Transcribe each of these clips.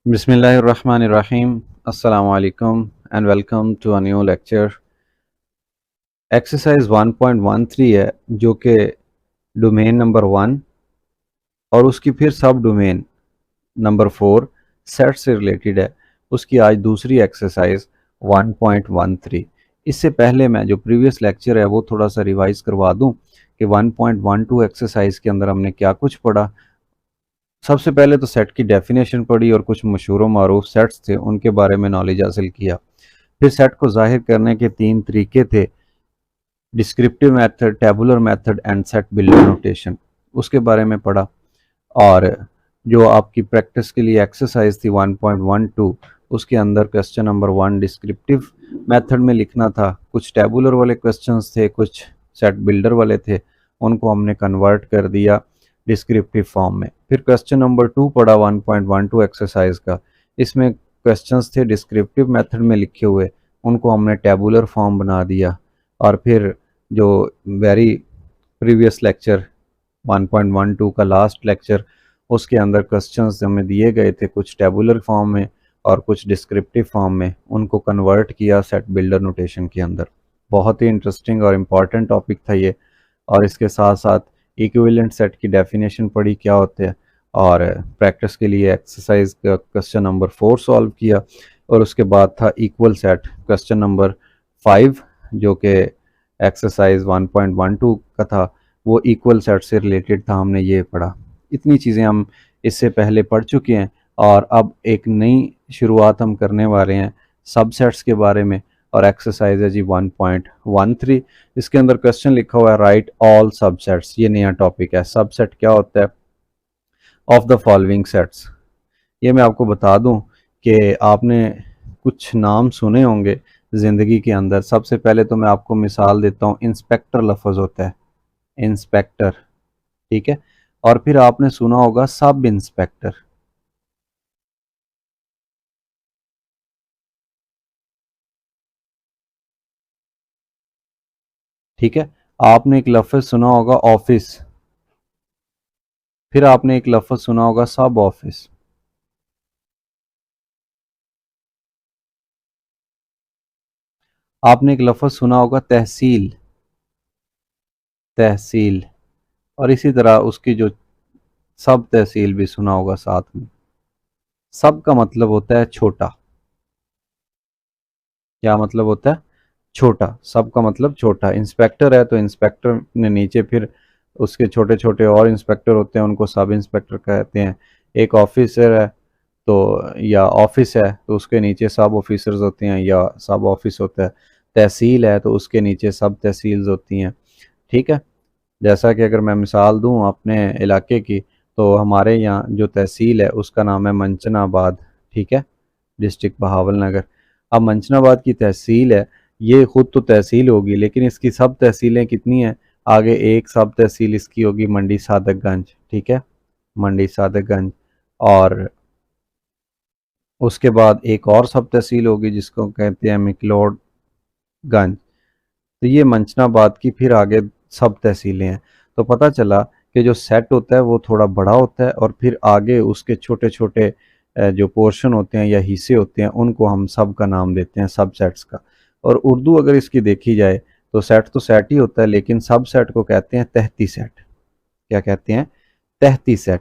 बिस्मिल्लाहिर्रहमानिर्रहीम अस्सलाम वालेकुम and welcome to a new lecture. Exercise 1.13 है जो कि डोमेन नंबर 1 और उसकी फिर सब डोमेन नंबर 4 सेट से रिलेटेड है। उसकी आज दूसरी एक्सरसाइज 1.13। इससे पहले मैं जो प्रीवियस लेक्चर है वो थोड़ा सा रिवाइज करवा दूं कि 1.12 एक्सरसाइज के अंदर हमने क्या कुछ पढ़ा। सबसे पहले तो सेट की डेफिनेशन पढ़ी और कुछ मशहूर व मारूफ सेट्स थे उनके बारे में नॉलेज हासिल किया। फिर सेट को जाहिर करने के तीन तरीके थे, descriptive method, tabular method and set builder notation, उसके बारे में पढ़ा। और जो आपकी प्रैक्टिस के लिए एक्सरसाइज थी 1.12, उसके अंदर क्वेश्चन नंबर 1 डिस्क्रिप्टिव मेथड में लिखना था, कुछ टेबुलर वाले क्वेश्चंस थे, कुछ सेट बिल्डर वाले थे, उनको हमने कन्वर्ट कर दिया डिस्क्रिप्टिव फॉर्म में। फिर क्वेश्चन नंबर 2 पढ़ा 1.12 एक्सरसाइज का। इसमें क्वेश्चंस थे डिस्क्रिप्टिव मेथड में लिखे हुए, उनको हमने टेबुलर फॉर्म बना दिया। और फिर जो वेरी प्रीवियस लेक्चर 1.12 का लास्ट लेक्चर, उसके अंदर क्वेश्चंस हमें दिए गए थे कुछ टेबुलर फॉर्म में और कुछ डिस्क्रिप्टिव फॉर्म में, उनको कन्वर्ट किया सेट बिल्डर नोटेशन के अंदर। बहुत ही इंटरेस्टिंग और इम्पॉर्टेंट टॉपिक था ये। और इसके साथ साथ इक्विवेलेंट सेट की डेफिनेशन पढ़ी क्या होते हैं, और प्रैक्टिस के लिए एक्सरसाइज का क्वेश्चन नंबर 4 सॉल्व किया। और उसके बाद था इक्वल सेट क्वेश्चन नंबर 5 जो कि एक्सरसाइज 1.12 का था, वो इक्वल सेट से रिलेटेड था, हमने ये पढ़ा। इतनी चीज़ें हम इससे पहले पढ़ चुके हैं और अब एक नई शुरुआत हम करने वाले हैं सबसेट्स के बारे में। और एक्सरसाइज है जी 1.13। इसके अंदर क्वेश्चन लिखा हुआ है राइट ऑल सबसेट्स, ये नया टॉपिक है। सबसेट क्या होता है? Of the following sets. ये मैं आपको बता दूं कि आपने कुछ नाम सुने होंगे ज़िंदगी के अंदर। सबसे पहले तो मैं आपको मिसाल देता हूँ, इंस्पेक्टर लफ्ज़ होता है, इंस्पेक्टर, ठीक है। और फिर आपने सुना होगा सब इंस्पेक्टर, ठीक है। आपने एक लफ्ज़ सुना होगा ऑफिस, फिर आपने एक लफ्ज़ सुना होगा सब ऑफिस। आपने एक लफ्ज़ सुना होगा तहसील, तहसील। और इसी तरह उसकी जो सब तहसील भी सुना होगा साथ में। सब का मतलब होता है छोटा। क्या मतलब होता है? छोटा। सब का मतलब छोटा। इंस्पेक्टर है तो इंस्पेक्टर ने नीचे फिर उसके छोटे छोटे और इंस्पेक्टर होते हैं, उनको सब इंस्पेक्टर कहते हैं। एक ऑफिसर है तो, या ऑफिस है तो उसके नीचे सब ऑफिसर्स होते हैं या सब ऑफिस होता है। तहसील है तो उसके नीचे सब तहसील्स होती हैं, ठीक है। जैसा कि अगर मैं मिसाल दूं अपने इलाके की, तो हमारे यहाँ जो तहसील है उसका नाम है मंचनाबाद, ठीक है, डिस्ट्रिक्ट बहावल नगर। अब मंचनाबाद की तहसील है, ये खुद तो तहसील होगी लेकिन इसकी सब तहसीलें कितनी हैं? आगे एक सब तहसील इसकी होगी मंडी सादकगंज, ठीक है, मंडी सादकगंज। और उसके बाद एक और सब तहसील होगी जिसको कहते हैं मिकलोडगंज। तो ये मंचनाबाद की फिर आगे सब तहसीलें हैं। तो पता चला कि जो सेट होता है वो थोड़ा बड़ा होता है और फिर आगे उसके छोटे छोटे जो पोर्शन होते हैं या हिस्से होते हैं उनको हम सब का नाम देते हैं, सब सेट्स का। और उर्दू अगर इसकी देखी जाए तो सेट ही होता है, लेकिन सब सेट को कहते हैं तहती सेट। क्या कहते हैं? तहती सेट।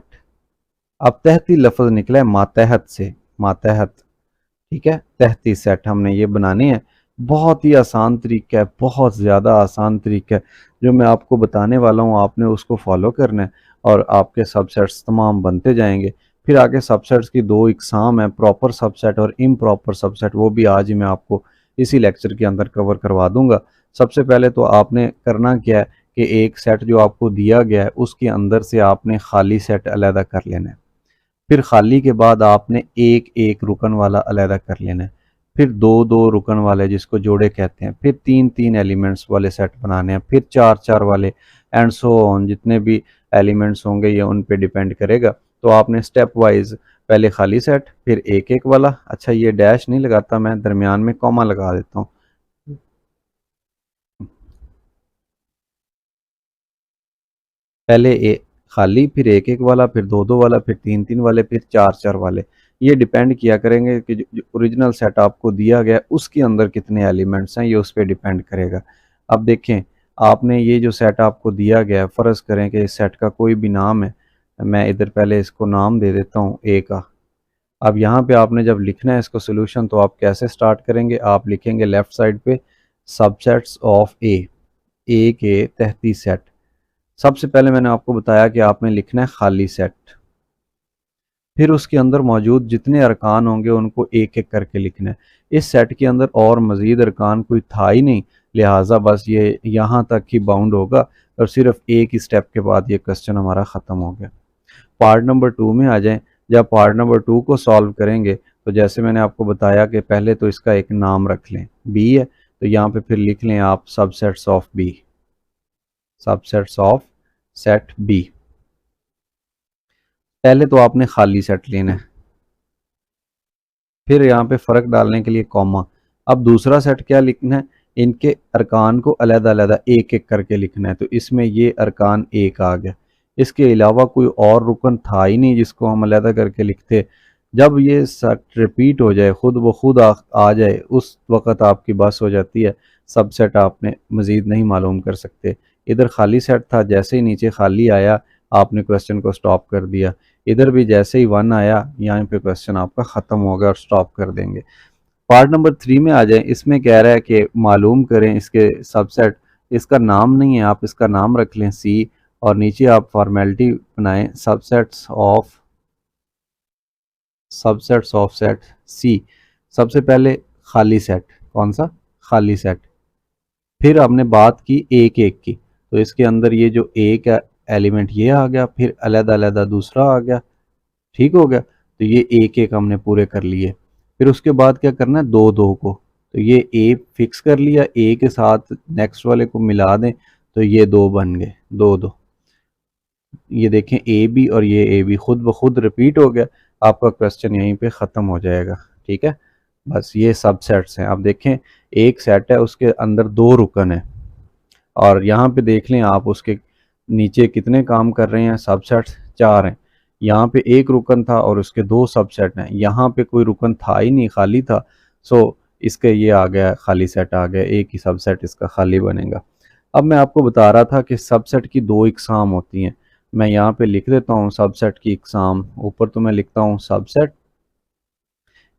अब तहती लफ्ज़ निकला है मातहत से, मातहत, ठीक है। तहती सेट हमने ये बनाने हैं। बहुत ही आसान तरीका है, बहुत ज़्यादा आसान तरीका है जो मैं आपको बताने वाला हूँ, आपने उसको फॉलो करना है और आपके सबसेट्स तमाम बनते जाएंगे। फिर आगे सबसेट्स की दो इकसाम है, प्रॉपर सबसेट और इम्प्रॉपर सबसेट, वो भी आज ही मैं आपको इसी लेक्चर के अंदर कवर करवा दूंगा। सबसे पहले तो आपने करना क्या है कि एक सेट जो आपको दिया गया है उसके अंदर से आपने खाली सेट अलहदा कर लेना है। फिर खाली के बाद आपने एक एक रुकन वाला अलहदा कर लेना है। फिर दो दो रुकन वाले जिसको जोड़े कहते हैं। फिर तीन तीन एलिमेंट्स वाले सेट बनाने हैं। फिर चार चार वाले, एंड सो ऑन, जितने भी एलिमेंट्स होंगे ये उन पे डिपेंड करेगा। तो आपने स्टेप वाइज पहले खाली सेट, फिर एक एक वाला। अच्छा, ये डैश नहीं लगाता मैं, दरमियान में कॉमा लगा देता हूँ। पहले खाली, फिर एक एक वाला, फिर दो दो वाला, फिर तीन तीन वाले, फिर चार चार वाले। ये डिपेंड किया करेंगे कि जो ओरिजिनल सेट आपको दिया गया है उसके अंदर कितने एलिमेंट्स हैं, ये उस पर डिपेंड करेगा। अब देखें, आपने ये जो सेट आपको दिया गया है, फ़र्ज़ करें कि इस सेट का कोई भी नाम है, मैं इधर पहले इसको नाम दे देता हूँ ए का। अब यहाँ पे आपने जब लिखना है इसको सोल्यूशन, तो आप कैसे स्टार्ट करेंगे, आप लिखेंगे लेफ़्ट साइड पे सबसेट्स ऑफ ए के तहती सेट। सबसे पहले मैंने आपको बताया कि आपने लिखना है खाली सेट, फिर उसके अंदर मौजूद जितने अरकान होंगे उनको एक एक करके लिखना है। इस सेट के अंदर और मज़ीद अरकान कोई था ही नहीं, लिहाजा बस ये यहाँ तक ही बाउंड होगा और सिर्फ एक ही स्टेप के बाद ये क्वेश्चन हमारा ख़त्म हो गया। पार्ट नंबर 2 में आ जाएं। जब पार्ट नंबर 2 को सॉल्व करेंगे तो जैसे मैंने आपको बताया कि पहले तो इसका एक नाम रख लें, बी है, तो यहाँ पे फिर लिख लें आप subsets of B, subsets of set B. पहले तो आपने खाली सेट लेना है, फिर यहाँ पे फ़र्क डालने के लिए कॉमा। अब दूसरा सेट क्या लिखना है, इनके अरकान को अलग-अलग एक एक करके लिखना है। तो इसमें ये अरकान एक आ गया, इसके अलावा कोई और रुकन था ही नहीं जिसको हम अलग करके लिखते। जब ये सेट रिपीट हो जाए, खुद ब खुद आ जाए, उस वक़्त आपकी बस हो जाती है, सब सेट आपने मज़ीद नहीं मालूम कर सकते। इधर खाली सेट था, जैसे ही नीचे खाली आया आपने क्वेश्चन को स्टॉप कर दिया। इधर भी जैसे ही 1 आया, यहाँ पे क्वेश्चन आपका ख़त्म हो गया और स्टॉप कर देंगे। पार्ट नंबर 3 में आ जाए। इसमें कह रहा है कि मालूम करें इसके सबसेट। इसका नाम नहीं है, आप इसका नाम रख लें सी, और नीचे आप फॉर्मेलिटी बनाएं सबसेट्स ऑफ सेट सी। सबसे पहले खाली सेट, कौन सा, खाली सेट। फिर हमने बात की एक एक की, तो इसके अंदर ये जो एक एलिमेंट ये आ गया, फिर अलग-अलग दूसरा आ गया, ठीक हो गया। तो ये एक एक हमने पूरे कर लिए। फिर उसके बाद क्या करना है, दो दो को, तो ये ए फिक्स कर लिया, ए के साथ नेक्स्ट वाले को मिला दें तो ये दो बन गए, दो दो। ये देखें ए बी और ये ए बी खुद ब खुद रिपीट हो गया, आपका क्वेश्चन यहीं पे ख़त्म हो जाएगा। ठीक है, बस ये सब सेट्स हैं। आप देखें एक सेट है उसके अंदर दो रुकन है, और यहाँ पे देख लें आप उसके नीचे कितने काम कर रहे हैं, सबसेट्स 4 हैं। यहाँ पे एक रुकन था और उसके दो सबसेट हैं, यहाँ पे कोई रुकन था ही नहीं, खाली था। सो इसके ये आ गया, खाली सेट आ गया, एक ही सबसेट इसका खाली बनेगा। अब मैं आपको बता रहा था कि सबसेट की दो इकसाम होती हैं। मैं यहाँ पे लिख देता हूँ सबसेट की इकसाम, ऊपर तो मैं लिखता हूँ सबसेट।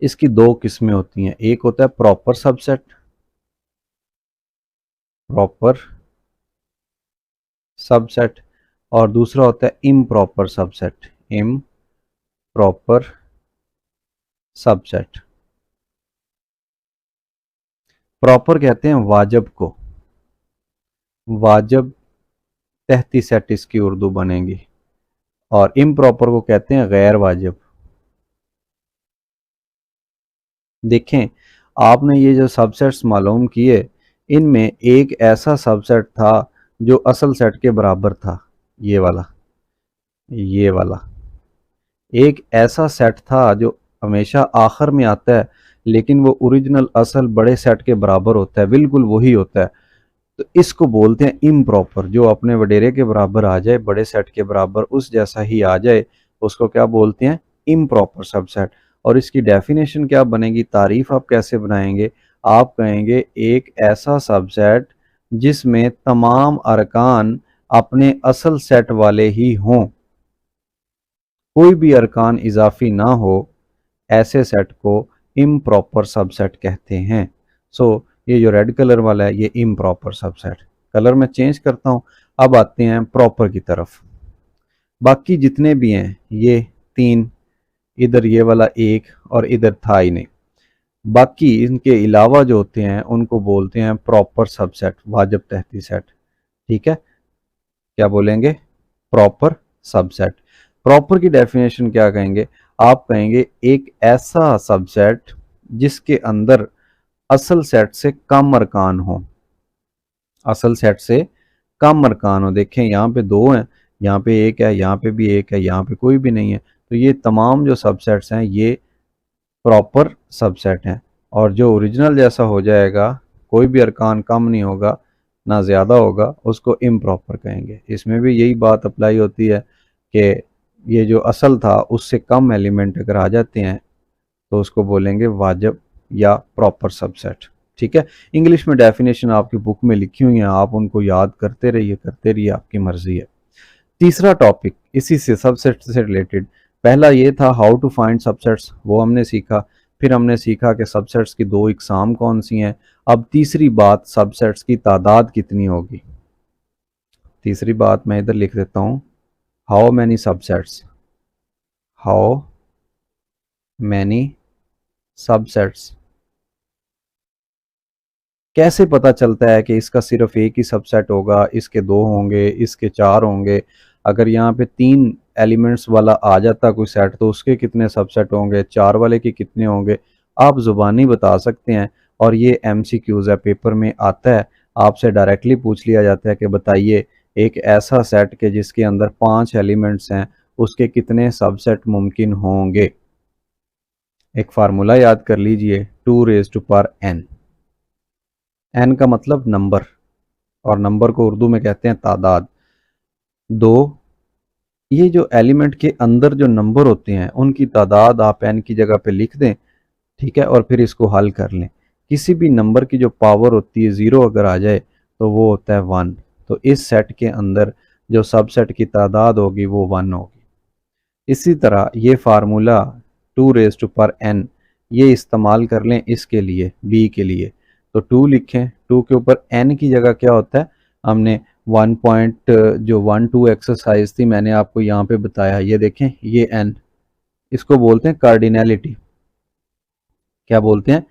इसकी दो किस्में होती हैं, एक होता है प्रॉपर सबसेट, प्रॉपर सबसेट, और दूसरा होता है improper subset, improper subset. Proper कहते हैं वाजब को, वाजब तहती सेट इसकी उर्दू बनेगी, और इम्प्रॉपर को कहते हैं गैर वाजब। देखें, आपने ये जो सबसेट्स मालूम किए, इनमें एक ऐसा सबसेट था जो असल सेट के बराबर था, ये वाला, ये वाला एक ऐसा सेट था जो हमेशा आखिर में आता है, लेकिन वो ओरिजिनल असल बड़े सेट के बराबर होता है, बिल्कुल वही होता है। तो इसको बोलते हैं इम्प्रॉपर। जो अपने वडेरे के बराबर आ जाए, बड़े सेट के बराबर उस जैसा ही आ जाए, उसको क्या बोलते हैं, इम्प्रॉपर सबसेट। और इसकी डेफिनेशन क्या बनेगी, तारीफ आप कैसे बनाएंगे, आप कहेंगे एक ऐसा सबसेट जिसमें तमाम अरकान अपने असल सेट वाले ही हों, कोई भी अरकान इजाफी ना हो, ऐसे सेट को इम्प्रॉपर सबसेट कहते हैं। सो ये जो रेड कलर वाला है ये इम्प्रॉपर सबसेट। कलर मैं चेंज करता हूँ। अब आते हैं प्रॉपर की तरफ। बाकी जितने भी हैं ये तीन, इधर ये वाला एक, और इधर था ही नहीं, बाकी इनके अलावा जो होते हैं उनको बोलते हैं प्रॉपर सबसेट, वाजिब तहती सेट। ठीक है, क्या बोलेंगे, प्रॉपर सबसेट। प्रॉपर की डेफिनेशन क्या कहेंगे, आप कहेंगे एक ऐसा सबसेट जिसके अंदर असल सेट से कम अरकान हो, असल सेट से कम अरकान हो। देखें यहाँ पे दो हैं, यहाँ पे एक है, यहाँ पे भी एक है, यहाँ पे कोई भी नहीं है। तो ये तमाम जो सबसेट्स हैं ये प्रॉपर सबसेट हैं, और जो ओरिजिनल जैसा हो जाएगा, कोई भी अरकान कम नहीं होगा ना ज़्यादा होगा, उसको इम्प्रॉपर कहेंगे। इसमें भी यही बात अप्लाई होती है कि ये जो असल था उससे कम एलिमेंट अगर आ जाते हैं तो उसको बोलेंगे वाजिब या प्रॉपर सबसेट। ठीक है, इंग्लिश में डेफिनेशन आपकी बुक में लिखी हुई है, आप उनको याद करते रहिए, आपकी मर्जी है। तीसरा टॉपिक इसी से सबसेट से रिलेटेड, पहला ये था हाउ टू फाइंड सबसेट्स, वो हमने सीखा। फिर हमने सीखा कि सबसेट्स की दो इकसाम कौन सी हैं। अब तीसरी बात, सबसेट्स की तादाद कितनी होगी। तीसरी बात मैं इधर लिख देता हूं, how many subsets, how many subsets. कैसे पता चलता है कि इसका सिर्फ एक ही सबसेट होगा, इसके दो होंगे, इसके चार होंगे। अगर यहाँ पे 3 एलिमेंट्स वाला आ जाता कोई सेट, तो उसके कितने सबसेट होंगे, 4 वाले के कितने होंगे, आप ज़ुबानी बता सकते हैं। और ये MCQs है, पेपर में आता है, आपसे डायरेक्टली पूछ लिया जाता है कि बताइए एक ऐसा सेट के जिसके अंदर 5 एलिमेंट्स हैं, उसके कितने सबसेट मुमकिन होंगे। एक फार्मूला याद कर लीजिए, 2 raise to power n। n का मतलब नंबर, और नंबर को उर्दू में कहते हैं तादाद। दो, ये जो एलिमेंट के अंदर जो नंबर होते हैं उनकी तादाद आप n की जगह पे लिख दें, ठीक है, और फिर इसको हल कर लें। किसी भी नंबर की जो पावर होती है 0 अगर आ जाए तो वो होता है 1। तो इस सेट के अंदर जो सबसेट की तादाद होगी वो 1 होगी। इसी तरह ये formula 2 raise to power n ये इस्तेमाल कर लें इसके लिए, b के लिए। तो 2 लिखें, 2 के ऊपर n की जगह क्या होता है, हमने 1 पॉइंट जो 1-2 एक्सरसाइज थी मैंने आपको यहाँ पे बताया, ये देखें ये n, इसको बोलते हैं कार्डिनैलिटी। क्या बोलते हैं,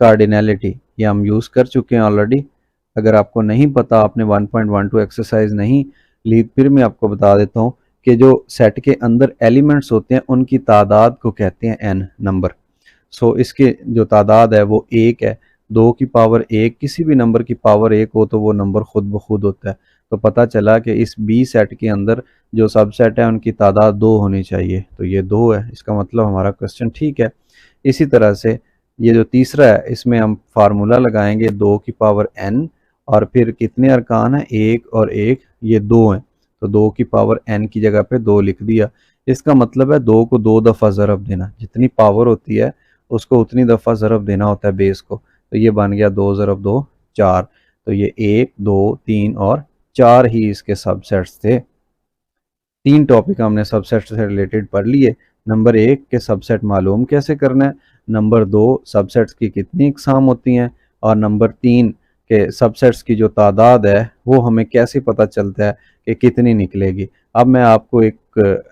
कार्डिनैलिटी। ये हम यूज़ कर चुके हैं ऑलरेडी। अगर आपको नहीं पता, आपने 1.12 एक्सरसाइज नहीं ली, फिर मैं आपको बता देता हूँ कि जो सेट के अंदर एलिमेंट्स होते हैं उनकी तादाद को कहते हैं n नंबर। सो इसके जो तादाद है वो 1 है। 2 की पावर 1, किसी भी नंबर की पावर 1 हो तो वो नंबर खुद ब खुद होता है। तो पता चला कि इस बी सेट के अंदर जो सबसेट है उनकी तादाद 2 होनी चाहिए, तो ये 2 है, इसका मतलब हमारा क्वेश्चन ठीक है। इसी तरह से ये जो तीसरा है इसमें हम फार्मूला लगाएंगे 2 की पावर n, और फिर कितने अरकान हैं, 1 और 1, ये 2 हैं। तो 2 की पावर n की जगह पे 2 लिख दिया। इसका मतलब है 2 को 2 दफ़ा ज़रब देना, जितनी पावर होती है उसको उतनी दफ़ा ज़रब देना होता है बेस को। तो ये बन गया 2 ज़रब 2 4। तो ये 1 2 3 और 4 ही इसके सबसेट्स थे। 3 टॉपिक हमने सबसेट से रिलेटेड पढ़ लिए। नंबर 1 के सबसेट मालूम कैसे करना है, नंबर 2 सबसेट्स की कितनी इकसाम होती हैं, और नंबर 3 के सबसेट्स की जो तादाद है वो हमें कैसे पता चलता है कि कितनी निकलेगी। अब मैं आपको एक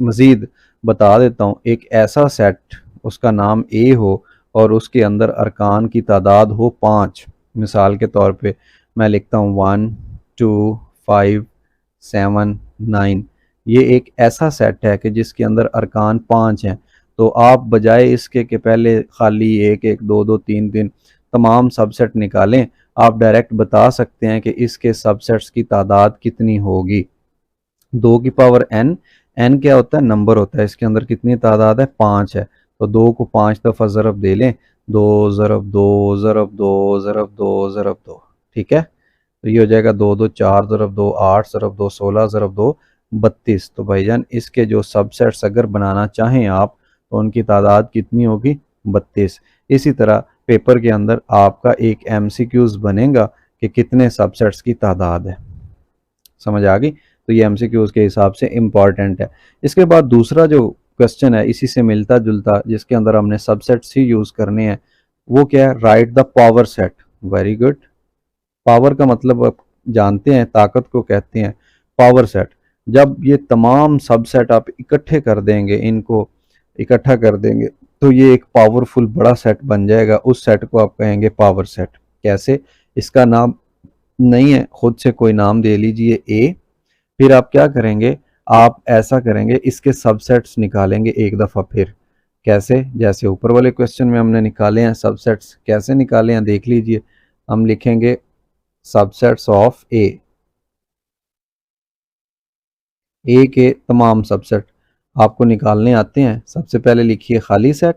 मज़ीद बता देता हूँ, एक ऐसा सेट उसका नाम A हो और उसके अंदर अरकान की तादाद हो 5। मिसाल के तौर पे मैं लिखता हूँ 1 2 5 7 9। ये एक ऐसा सेट है कि जिसके अंदर अरकान 5 हैं। तो आप बजाय इसके कि पहले खाली 1 1 2 2 3 3 तमाम सबसेट निकालें, आप डायरेक्ट बता सकते हैं कि इसके सबसेट्स की तादाद कितनी होगी। 2 की पावर n, n क्या होता है, नंबर होता है, इसके अंदर कितनी तादाद है, 5 है। तो 2 को 5 दफ़ा ज़रब दे लें, 2 ज़रब 2 ज़रब 2 ज़रब 2 ज़रब 2, ठीक है। तो ये हो जाएगा 2 2 4 ज़रब 2 8 ज़रब 2 16 ज़रब 2 32। तो भाईजान इसके जो सबसेट्स अगर बनाना चाहें आप, तो उनकी तादाद कितनी होगी, 32। इसी तरह पेपर के अंदर आपका एक MCQs बनेगा कि कितने सबसेट्स की तादाद है। समझ आ गई। तो ये MCQs के हिसाब से इम्पॉर्टेंट है। इसके बाद दूसरा जो क्वेश्चन है इसी से मिलता जुलता, जिसके अंदर हमने सबसेट्स ही यूज़ करने हैं, वो क्या है, right the power set. Very good. Power का मतलब आप जानते हैं, ताकत को कहते हैं पावर सेट। जब ये तमाम सबसेट आप इकट्ठे कर देंगे, इनको इकट्ठा कर देंगे, तो ये एक पावरफुल बड़ा सेट बन जाएगा। उस सेट को आप कहेंगे पावर सेट। कैसे, इसका नाम नहीं है, खुद से कोई नाम दे लीजिए A। फिर आप क्या करेंगे, आप ऐसा करेंगे, इसके सबसेट्स निकालेंगे एक दफ़ा फिर। कैसे, जैसे ऊपर वाले क्वेश्चन में हमने निकाले हैं सबसेट्स, कैसे निकाले हैं देख लीजिए। हम लिखेंगे सबसेट्स ऑफ A के तमाम सबसेट आपको निकालने आते हैं। सबसे पहले लिखिए खाली सेट,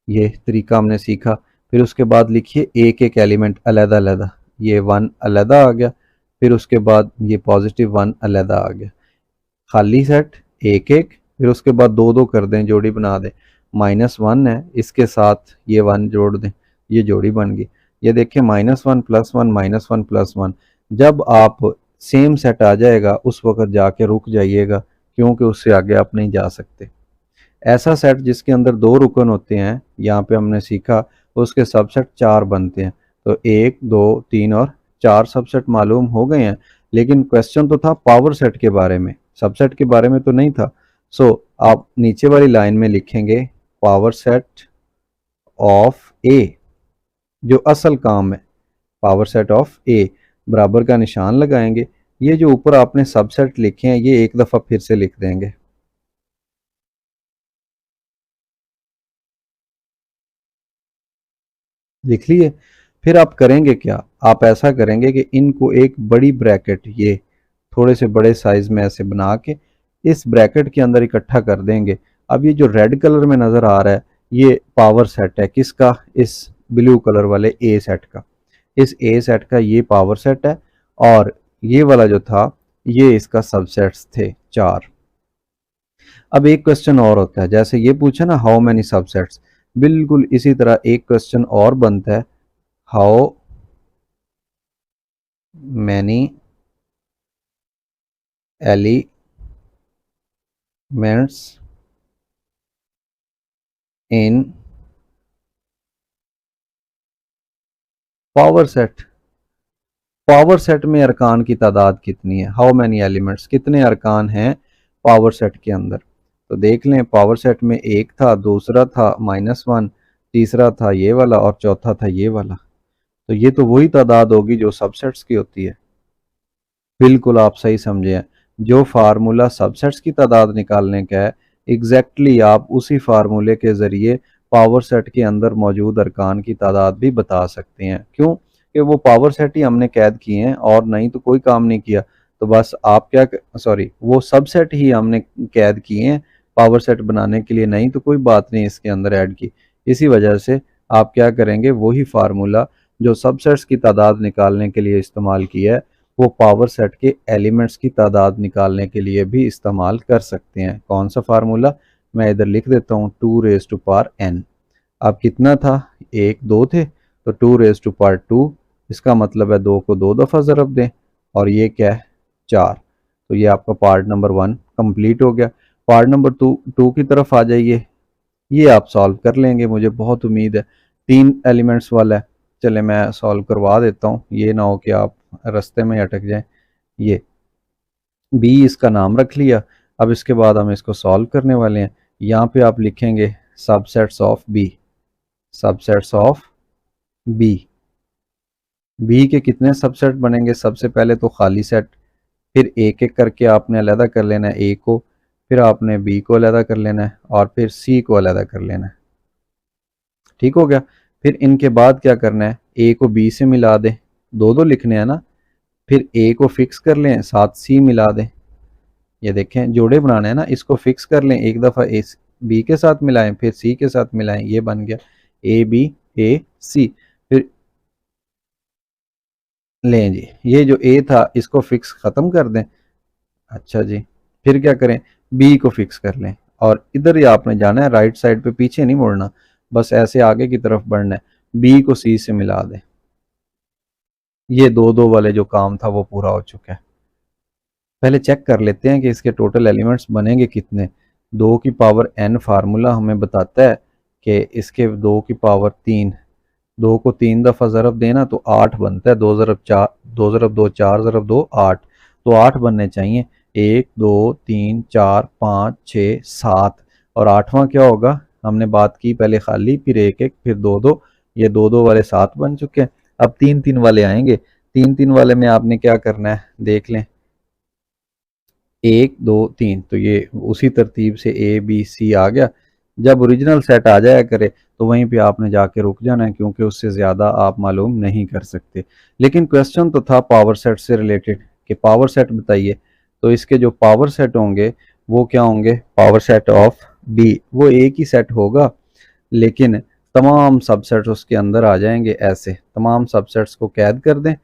ये तरीका हमने सीखा। फिर उसके बाद लिखिए एक एक एलिमेंट अलहदा अलहदा, ये 1 अलहदा आ गया। फिर उसके बाद ये पॉजिटिव 1 अलहदा आ गया। खाली सेट एक एक, फिर उसके बाद 2 2 कर दें, जोड़ी बना दें, -1 है, इसके साथ ये 1 जोड़ दें, ये जोड़ी बन गई। ये देखिए -1 + 1 -1 + 1, जब आप सेम सेट आ जाएगा उस वक्त जाके रुक जाइएगा, क्योंकि उससे आगे आप नहीं जा सकते। ऐसा सेट जिसके अंदर 2 रुकन होते हैं, यहाँ पे हमने सीखा, उसके सबसेट 4 बनते हैं। तो 1 2 3 और 4 सबसेट मालूम हो गए हैं, लेकिन क्वेश्चन तो था पावर सेट के बारे में, सबसेट के बारे में तो नहीं था। सो आप नीचे वाली लाइन में लिखेंगे पावर सेट ऑफ ए, जो असल काम है, पावर सेट ऑफ ए, बराबर का निशान लगाएंगे। ये जो ऊपर आपने सबसेट लिखे हैं ये एक दफ़ा फिर से लिख देंगे। लिख लिए। फिर आप करेंगे क्या, आप ऐसा करेंगे कि इनको एक बड़ी ब्रैकेट, ये थोड़े से बड़े साइज में ऐसे बना के इस ब्रैकेट के अंदर इकट्ठा कर देंगे। अब ये जो रेड कलर में नज़र आ रहा है ये पावर सेट है, किसका, इस ब्लू कलर वाले ए सेट का। इस ए सेट का ये पावर सेट है, और ये वाला जो था ये इसका सबसेट्स थे 4। अब एक क्वेश्चन और होता है, जैसे ये पूछा ना हाउ मैनी सबसेट्स, बिल्कुल इसी तरह एक क्वेश्चन और बनता है, how many elements in power set. Power set में अरकान की तादाद कितनी है, हाउ मैनी एलिमेंट्स, कितने अरकान हैं पावर सेट के अंदर। तो देख लें, पावर सेट में एक था, दूसरा था -1, तीसरा था ये वाला और चौथा था ये वाला। तो ये तो वही तादाद होगी जो सबसेट्स की होती है। बिल्कुल आप सही समझे हैं, जो फार्मूला सबसेट्स की तादाद निकालने का है, एग्जैक्टली आप उसी फार्मूले के ज़रिए पावर सेट के अंदर मौजूद अरकान की तादाद भी बता सकते हैं। क्यों कि वो पावर सेट ही हमने कैद किए हैं और नहीं तो कोई काम नहीं किया। तो बस आप क्या, सॉरी, वो सबसेट ही हमने कैद किए हैं पावर सेट बनाने के लिए, नहीं तो कोई बात नहीं इसके अंदर ऐड की। इसी वजह से आप क्या करेंगे, वही फार्मूला जो सबसेट्स की तादाद निकालने के लिए इस्तेमाल किया है वो पावर सेट के एलिमेंट्स की तादाद निकालने के लिए भी इस्तेमाल कर सकते हैं। कौन सा फार्मूला, मैं इधर लिख देता हूँ, 2n। अब कितना था, 1 2 थे, तो 2 इसका मतलब है 2 को 2 दफ़ा ज़रब दें, और ये क्या है 4। तो ये आपका पार्ट नंबर 1 कंप्लीट हो गया। पार्ट नंबर 2 की तरफ आ जाइए, ये आप सॉल्व कर लेंगे मुझे बहुत उम्मीद है। 3 एलिमेंट्स वाला है, चले मैं सॉल्व करवा देता हूँ, ये ना हो कि आप रास्ते में अटक जाएं। ये बी इसका नाम रख लिया। अब इसके बाद हम इसको सॉल्व करने वाले हैं। यहाँ पे आप लिखेंगे subsets of B, subsets of B. B के कितने सबसेट बनेंगे, सबसे पहले तो खाली सेट, फिर एक एक करके आपने अलहदा कर लेना है ए को, फिर आपने बी को अलहदा कर लेना है, और फिर सी को अलहदा कर लेना है। ठीक हो गया। फिर इनके बाद क्या करना है, ए को बी से मिला दें, दो दो लिखने हैं ना, फिर ए को फिक्स कर लें, साथ सी मिला दें। ये देखें जोड़े बनाने हैं ना, इसको फिक्स कर लें, एक दफ़ा ए बी के साथ मिलाएं, फिर सी के साथ मिलाएं, ये बन गया ए बी ए सी। फिर लें जी, ये जो ए था इसको फिक्स ख़त्म कर दें। अच्छा जी, फिर क्या करें, बी को फिक्स कर लें, और इधर ही आपने जाना है, राइट साइड पे, पीछे नहीं मुड़ना, बस ऐसे आगे की तरफ बढ़ना है। बी को सी से मिला दें। ये दो दो वाले जो काम था वो पूरा हो चुका है। पहले चेक कर लेते हैं कि इसके टोटल एलिमेंट्स बनेंगे कितने। 2 की पावर n फार्मूला हमें बताता है कि इसके 2 की पावर 3, 2 को 3 दफ़ा ज़रब देना तो 8 बनता है, 2 ज़रब 4, 2 ज़रब 2 4 ज़रब 2 8, तो 8 बनने चाहिए। 1 2 3 4 5 6 7, और आठवां क्या होगा, हमने बात की पहले खाली, फिर एक एक, फिर दो दो, ये दो दो वाले 7 बन चुके हैं। अब 3 3 वाले आएंगे, 3 3 वाले में आपने क्या करना है देख लें, 1 2 3, तो ये उसी तरतीब से ए बी सी आ गया। जब ओरिजिनल सेट आ जाया करे तो वहीं पे आपने जाके रुक जाना है, क्योंकि उससे ज़्यादा आप मालूम नहीं कर सकते। लेकिन क्वेश्चन तो था पावर सेट से रिलेटेड कि पावर सेट बताइए, तो इसके जो पावर सेट होंगे वो क्या होंगे, पावर सेट ऑफ बी, वो एक ही सेट होगा, लेकिन तमाम सबसेट्स उसके अंदर आ जाएंगे। ऐसे तमाम सबसेट्स को कैद कर दें,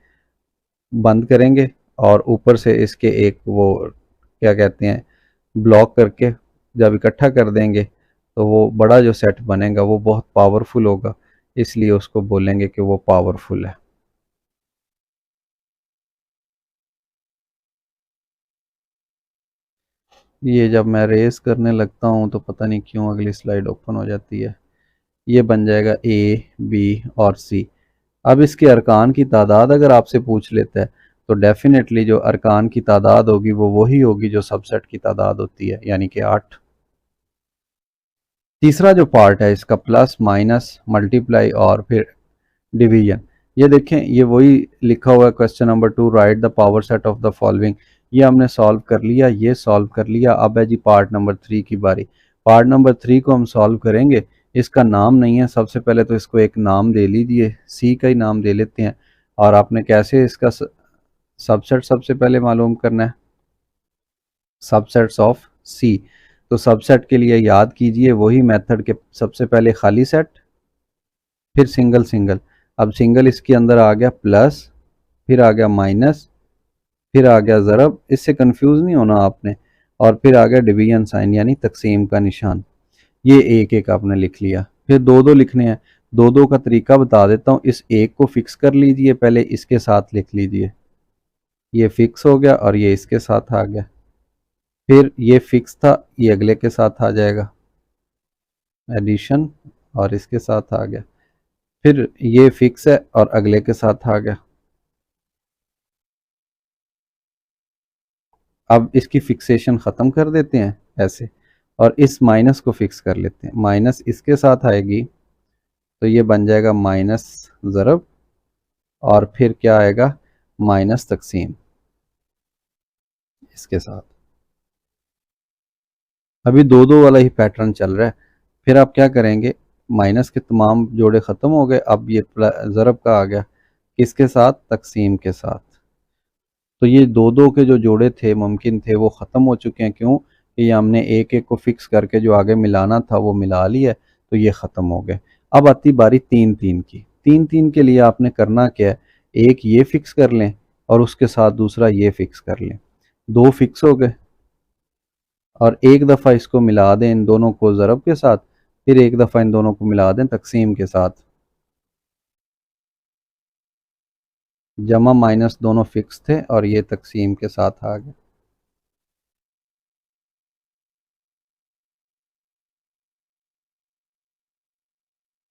बंद करेंगे, और ऊपर से इसके एक वो क्या कहते हैं ब्लॉक करके जब इकट्ठा कर देंगे तो वो बड़ा जो सेट बनेगा वो बहुत पावरफुल होगा, इसलिए उसको बोलेंगे कि वो पावरफुल है। ये जब मैं रेस करने लगता हूँ तो पता नहीं क्यों अगली स्लाइड ओपन हो जाती है। ये बन जाएगा ए, बी और सी। अब इसके अरकान की तादाद अगर आपसे पूछ लेता है तो डेफिनेटली जो अरकान की तादाद होगी वो वही होगी जो सबसेट की तादाद होती है, यानी कि 8। तीसरा जो पार्ट है इसका प्लस माइनस मल्टीप्लाई और फिर डिवीजन। ये देखें, ये वही लिखा हुआ है question number 2, right the power set of the following. ये हमने सॉल्व कर लिया, ये सॉल्व कर लिया। अब है जी पार्ट नंबर 3 की बारी। पार्ट नंबर 3 को हम सॉल्व करेंगे। इसका नाम नहीं है, सबसे पहले तो इसको एक नाम दे लीजिए, सी का ही नाम दे लेते हैं। और आपने कैसे इसका सबसेट सबसे पहले मालूम करना है, सबसेट्स ऑफ सी। तो सबसेट के लिए याद कीजिए वही मेथड के सबसे पहले खाली सेट, फिर सिंगल सिंगल। अब सिंगल इसके अंदर आ गया प्लस, फिर आ गया माइनस, फिर आ गया ज़रब, इससे कंफ्यूज नहीं होना आपने, और फिर आ गया डिवीजन साइन यानी तकसीम का निशान। ये एक एक आपने लिख लिया। फिर दो दो लिखने हैं। दो दो का तरीका बता देता हूँ। इस एक को फिक्स कर लीजिए, पहले इसके साथ लिख लीजिए, ये फिक्स हो गया और ये इसके साथ आ गया। फिर ये फिक्स था, ये अगले के साथ आ जाएगा, एडिशन, और इसके साथ आ गया। फिर ये फिक्स है और अगले के साथ आ गया। अब इसकी फिक्सेशन ख़त्म कर देते हैं ऐसे, और इस माइनस को फिक्स कर लेते हैं। माइनस इसके साथ आएगी तो ये बन जाएगा माइनस ज़रब, और फिर क्या आएगा, माइनस तकसीम इसके साथ। अभी दो दो वाला ही पैटर्न चल रहा है। फिर आप क्या करेंगे, माइनस के तमाम जोड़े ख़त्म हो गए, अब ये ज़रब का आ गया, किसके साथ, तकसीम के साथ। तो ये दो दो के जो जोड़े थे मुमकिन थे वो ख़त्म हो चुके हैं। क्यों कि ये हमने एक एक को फिक्स करके जो आगे मिलाना था वो मिला लिया, तो ये ख़त्म हो गए। अब आती बारी तीन तीन की। तीन तीन के लिए आपने करना क्या है, एक ये फिक्स कर लें और उसके साथ दूसरा ये फिक्स कर लें, दो फिक्स हो गए। और एक दफ़ा इसको मिला दें इन दोनों को ज़रब के साथ, फिर एक दफ़ा इन दोनों को मिला दें तकसीम के साथ। जमा माइनस दोनों फिक्स थे और ये तकसीम के साथ आ गए।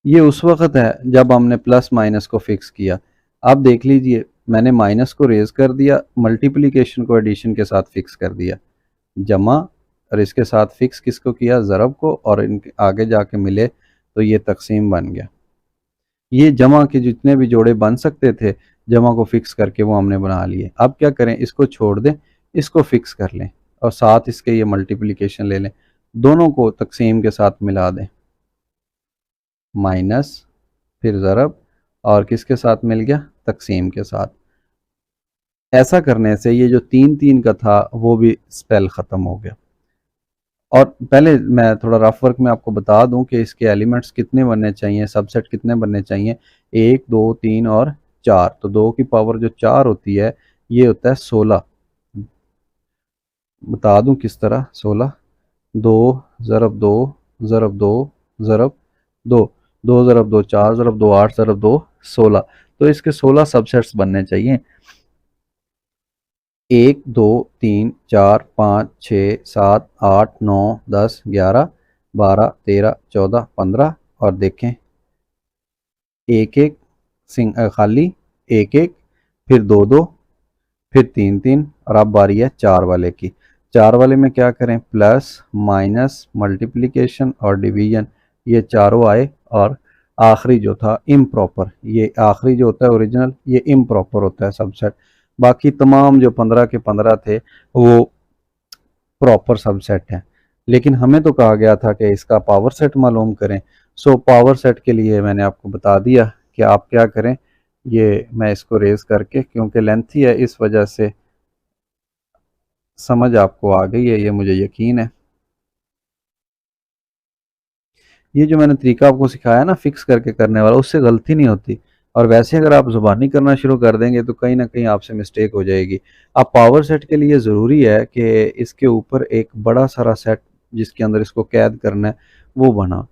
ये उस वक्त है जब हमने प्लस माइनस को फिक्स किया। अब देख लीजिए, मैंने माइनस को रेज कर दिया, मल्टीप्लिकेशन को एडिशन के साथ फिक्स कर दिया, जमा, और इसके साथ फिक्स किसको किया, ज़रब को, और इनके आगे जाके मिले तो ये तकसीम बन गया। ये जमा के जितने भी जोड़े बन सकते थे, जमा को फिक्स करके वो हमने बना लिए। अब क्या करें, इसको छोड़ दें, इसको फिक्स कर लें और साथ इसके ये मल्टीप्लिकेशन ले लें, दोनों को तकसीम के साथ मिला दें, माइनस, फिर ज़रब, और किसके साथ मिल गया, तकसीम के साथ। ऐसा करने से ये जो तीन तीन का था वो भी स्पेल ख़त्म हो गया। और पहले मैं थोड़ा रफ वर्क में आपको बता दूं कि इसके एलिमेंट्स कितने बनने चाहिए, सबसेट कितने बनने चाहिए, एक, दो, तीन और चार। तो दो की पावर जो चार होती है ये होता है 16। बता दूं किस तरह, 16, दो ज़रब दो ज़रब दो ज़रब दो, दो ज़रब दो चार ज़रब दो आठ ज़रब दो 16। तो इसके 16 सबसेट्स बनने चाहिए। एक, दो, तीन, चार, पाँच, छः, सात, आठ, नौ, 10, 11, 12, 13, 14, 15, और देखें एक एक खाली, एक एक, फिर दो दो, फिर तीन तीन, और अब बारी है चार वाले की। चार वाले में क्या करें, प्लस माइनस मल्टीप्लिकेशन और डिवीजन, ये चारों आए। और आखिरी जो था इम्प्रॉपर, ये आखिरी जो होता है ओरिजिनल, ये इम्प्रॉपर होता है सबसेट। बाकी तमाम जो 15 के 15 थे वो प्रॉपर सबसेट हैं। लेकिन हमें तो कहा गया था कि इसका पावर सेट मालूम करें। सो पावर सेट के लिए मैंने आपको बता दिया कि आप क्या करें, ये मैं इसको रेज करके, क्योंकि लेंथी है इस वजह से समझ आपको आ गई है, ये मुझे यकीन है। ये जो मैंने तरीका आपको सिखाया ना फिक्स करके करने वाला, उससे गलती नहीं होती। और वैसे अगर आप ज़ुबानी करना शुरू कर देंगे तो कहीं ना कहीं आपसे मिस्टेक हो जाएगी। अब पावर सेट के लिए ज़रूरी है कि इसके ऊपर एक बड़ा सारा सेट जिसके अंदर इसको कैद करना है वो बना।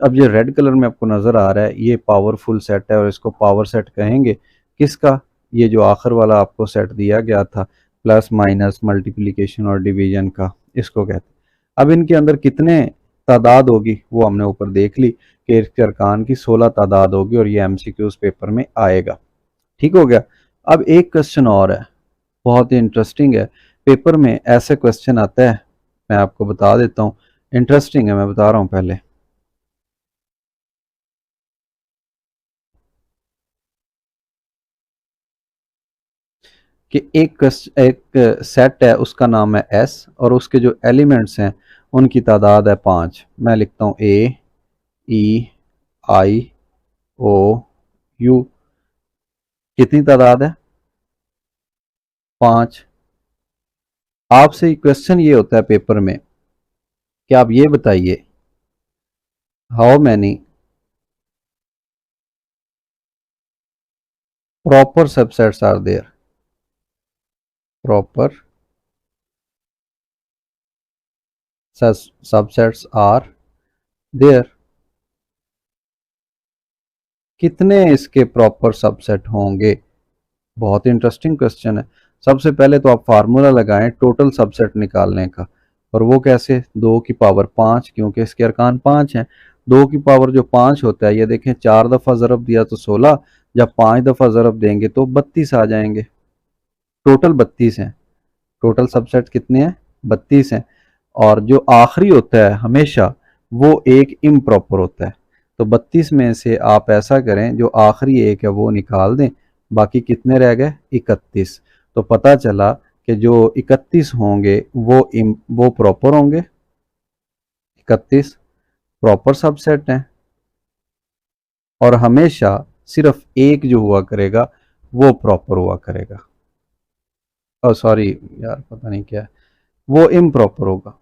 अब ये रेड कलर में आपको नज़र आ रहा है, ये पावरफुल सेट है और इसको पावर सेट कहेंगे। किसका? ये जो आखिर वाला आपको सेट दिया गया था, प्लस माइनस मल्टीप्लिकेशन और डिवीजन का, इसको कहते हैं। अब इनके अंदर कितने तादाद होगी वो हमने ऊपर देख ली कि इसके अरकान की 16 तादाद होगी और ये एमसीक्यूज पेपर में आएगा। ठीक हो गया। अब एक क्वेश्चन और है, बहुत ही इंटरेस्टिंग है, पेपर में ऐसे क्वेश्चन आता है, मैं आपको बता देता हूँ, इंटरेस्टिंग है, मैं बता रहा हूँ पहले कि एक सेट है, उसका नाम है एस और उसके जो एलिमेंट्स हैं उनकी तादाद है 5। मैं लिखता हूँ ए ई आई ओ यू, कितनी तादाद है? 5। आपसे क्वेश्चन ये होता है पेपर में कि आप ये बताइए, how many proper subsets are there? Proper subsets are there, कितने इसके प्रॉपर सबसेट होंगे? बहुत इंटरेस्टिंग क्वेश्चन है। सबसे पहले तो आप फार्मूला लगाएं टोटल सबसेट निकालने का, और वो कैसे? 2 की पावर 5, क्योंकि इसके अरकान 5 हैं। 2 की पावर जो 5 होता है, ये देखें 4 दफ़ा ज़रब दिया तो 16, जब 5 दफ़ा ज़रब देंगे तो 32 आ जाएंगे। टोटल 32 हैं। टोटल सबसेट कितने हैं? 32 हैं। और जो आखिरी होता है हमेशा वो एक इम्प्रॉपर होता है। तो 32 में से आप ऐसा करें, जो आखिरी एक है वो निकाल दें, बाकी कितने रह गए? 31। तो पता चला कि जो 31 होंगे वो प्रॉपर होंगे। 31 प्रॉपर सबसेट हैं और हमेशा सिर्फ एक जो हुआ करेगा वो प्रॉपर हुआ करेगा। और सॉरी यार, पता नहीं क्या है, वो इम्प्रॉपर होगा।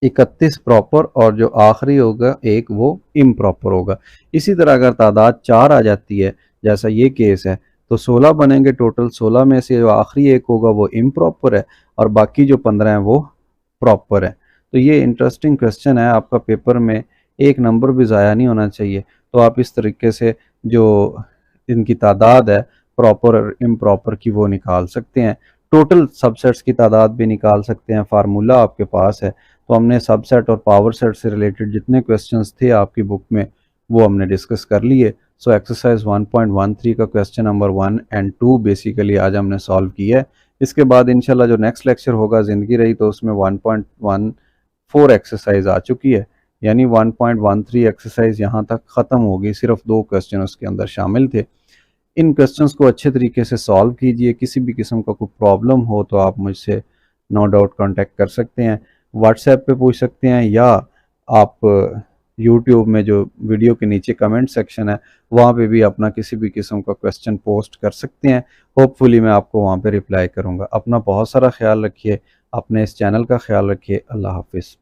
31 प्रॉपर और जो आखिरी होगा एक वो इम्प्रॉपर होगा। इसी तरह अगर तादाद 4 आ जाती है, जैसा ये केस है, तो 16 बनेंगे टोटल। 16 में से जो आखिरी एक होगा वो इम्प्रॉपर है और बाकी जो 15 हैं वो प्रॉपर है। तो ये इंटरेस्टिंग क्वेश्चन है, आपका पेपर में एक नंबर भी ज़ाया नहीं होना चाहिए। तो आप इस तरीके से जो इनकी तादाद है प्रॉपर और इम्प्रॉपर की वो निकाल सकते हैं। टोटल सबसेट्स की तादाद भी निकाल सकते हैं, फार्मूला आपके पास है। तो हमने सबसेट और पावर सेट से रिलेटेड जितने क्वेश्चंस थे आपकी बुक में वो हमने डिस्कस कर लिए। सो एक्सरसाइज 1.13 का क्वेश्चन नंबर 1 एंड 2 बेसिकली आज हमने सॉल्व किया है। इसके बाद इंशाल्लाह जो नेक्स्ट लेक्चर होगा, ज़िंदगी रही, तो उसमें 1.14 एक्सरसाइज आ चुकी है, यानी 1.13 एक्सरसाइज यहाँ तक ख़त्म होगी। सिर्फ 2 क्वेश्चन उसके अंदर शामिल थे। इन क्वेश्चंस को अच्छे तरीके से सॉल्व कीजिए। किसी भी किस्म का कोई प्रॉब्लम हो तो आप मुझसे नो डाउट कांटेक्ट कर सकते हैं, व्हाट्सएप पे पूछ सकते हैं, या आप यूट्यूब में जो वीडियो के नीचे कमेंट सेक्शन है वहाँ पे भी अपना किसी भी किस्म का क्वेश्चन पोस्ट कर सकते हैं। होपफुली मैं आपको वहाँ पे रिप्लाई करूँगा। अपना बहुत सारा ख्याल रखिए, अपने इस चैनल का ख्याल रखिए। अल्लाह हाफिज़।